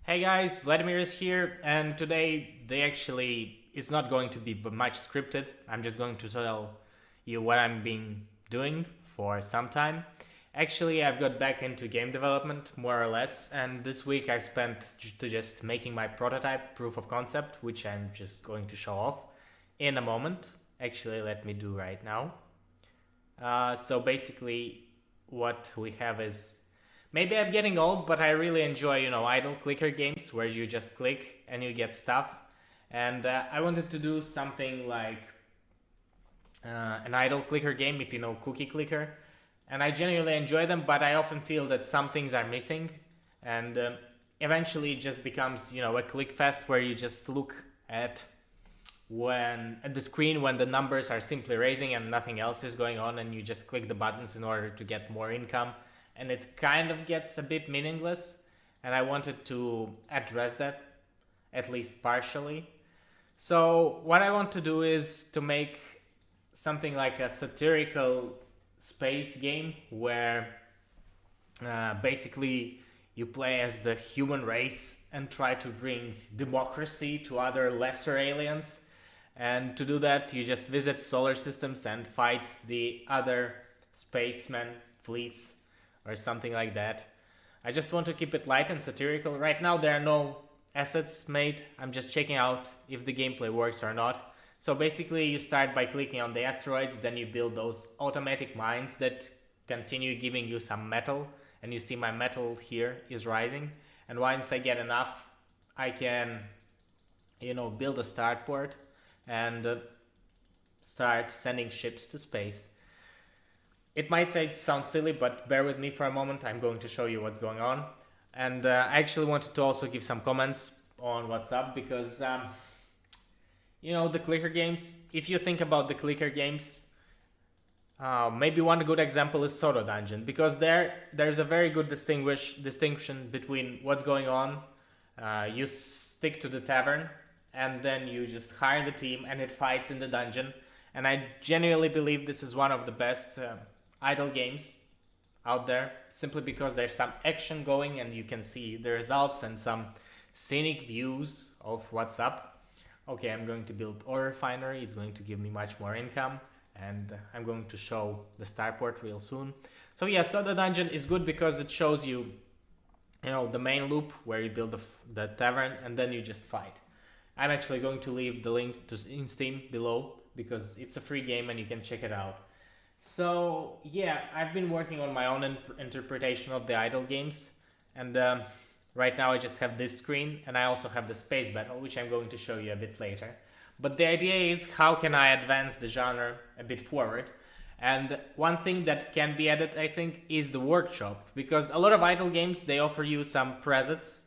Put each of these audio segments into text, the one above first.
Hey guys, Vladimir is here, and today it's not going to be much scripted. I'm just going to tell you what I've been doing for some time. Actually, I've got back into game development more or less, and this week I spent to just making my prototype proof of concept, which I'm just going to show off in a moment. Actually, let me do right now. So basically, what we have is maybe I'm getting old, but I really enjoy, idle clicker games where you just click and you get stuff. And I wanted to do something like an idle clicker game, if you know cookie clicker. And I genuinely enjoy them, but I often feel that some things are missing. And eventually it just becomes, a click fest where you just look at the screen when the numbers are simply raising and nothing else is going on, and you just click the buttons in order to get more income, and it kind of gets a bit meaningless, and I wanted to address that, at least partially. So what I want to do is to make something like a satirical space game where basically you play as the human race and try to bring democracy to other lesser aliens. And to do that, you just visit solar systems and fight the other spacemen fleets or something like that. I just want to keep it light and satirical. Right now there are no assets made. I'm just checking out if the gameplay works or not. So basically you start by clicking on the asteroids, then you build those automatic mines that continue giving you some metal, and you see my metal here is rising. And once I get enough, I can, build a starport and start sending ships to space. It might sound silly, but bear with me for a moment. I'm going to show you what's going on. And I actually wanted to also give some comments on what's up, because the clicker games, if you think about the clicker games, maybe one good example is Soda Dungeon, because there's a very good distinction between what's going on. You stick to the tavern, and then you just hire the team and it fights in the dungeon. And I genuinely believe this is one of the best idle games out there, simply because there's some action going and you can see the results and some scenic views of what's up. Okay, I'm going to build ore refinery. It's going to give me much more income, and I'm going to show the starport real soon. So yeah, Soda Dungeon is good because it shows you, the main loop where you build the tavern and then you just fight. I'm actually going to leave the link in Steam below, because it's a free game and you can check it out. So yeah, I've been working on my own interpretation of the idle games, and right now I just have this screen, and I also have the space battle, which I'm going to show you a bit later. But the idea is, how can I advance the genre a bit forward? And one thing that can be added, I think, is the workshop, because a lot of idle games, they offer you some presets,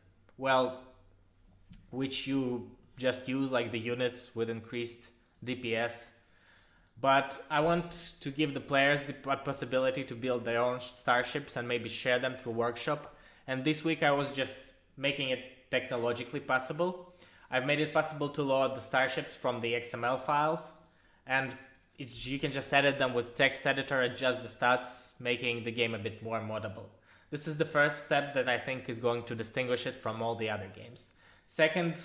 which you just use, like the units with increased DPS. But I want to give the players the possibility to build their own starships and maybe share them through workshop. And this week I was just making it technologically possible. I've made it possible to load the starships from the XML files, and you can just edit them with text editor, adjust the stats, making the game a bit more moddable. This is the first step that I think is going to distinguish it from all the other games. Second,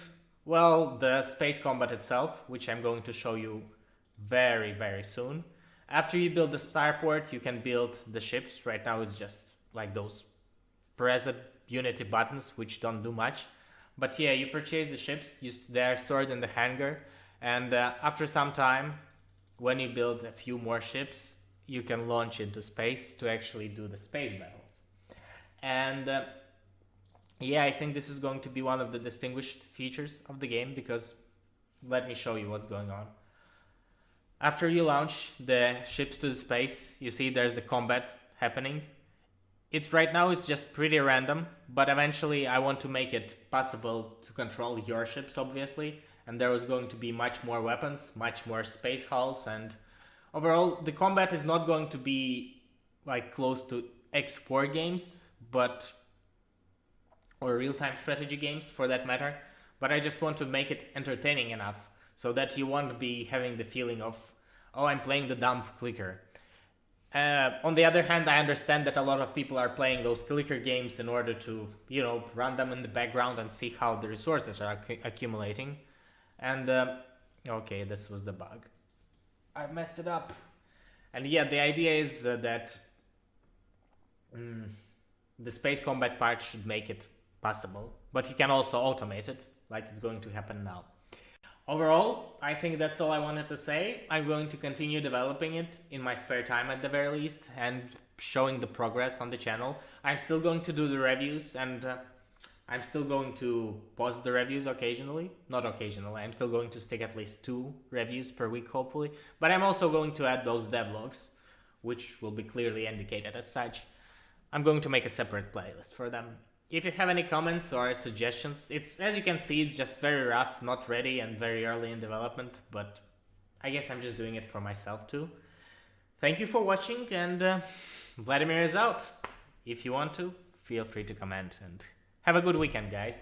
the space combat itself, which I'm going to show you very, very soon. After you build the starport, you can build the ships. Right now it's just like those preset Unity buttons, which don't do much. But yeah, you purchase the ships, they're stored in the hangar, and after some time, when you build a few more ships, you can launch into space to actually do the space battles. And yeah, I think this is going to be one of the distinguished features of the game, because let me show you what's going on. After you launch the ships to the space, you see there's the combat happening. It right now is just pretty random, but eventually I want to make it possible to control your ships, obviously, and there is going to be much more weapons, much more space hulls, and overall the combat is not going to be like close to X4 games, or real-time strategy games for that matter, but I just want to make it entertaining enough so that you won't be having the feeling of, oh, I'm playing the dumb clicker. On the other hand, I understand that a lot of people are playing those clicker games in order to, run them in the background and see how the resources are accumulating. And, okay, this was the bug. I've messed it up. And yeah, the idea is that the space combat part should make it possible, but you can also automate it, like it's going to happen now. Overall, I think that's all I wanted to say. I'm going to continue developing it in my spare time at the very least and showing the progress on the channel. I'm still going to do the reviews and I'm still going to post the reviews occasionally. Not occasionally, I'm still going to stick at least 2 reviews per week hopefully. But I'm also going to add those devlogs, which will be clearly indicated as such. I'm going to make a separate playlist for them. If you have any comments or suggestions, it's, as you can see, it's just very rough, not ready, and very early in development, but I guess I'm just doing it for myself too. Thank you for watching, and Vladimir is out. If you want to, feel free to comment, and have a good weekend, guys.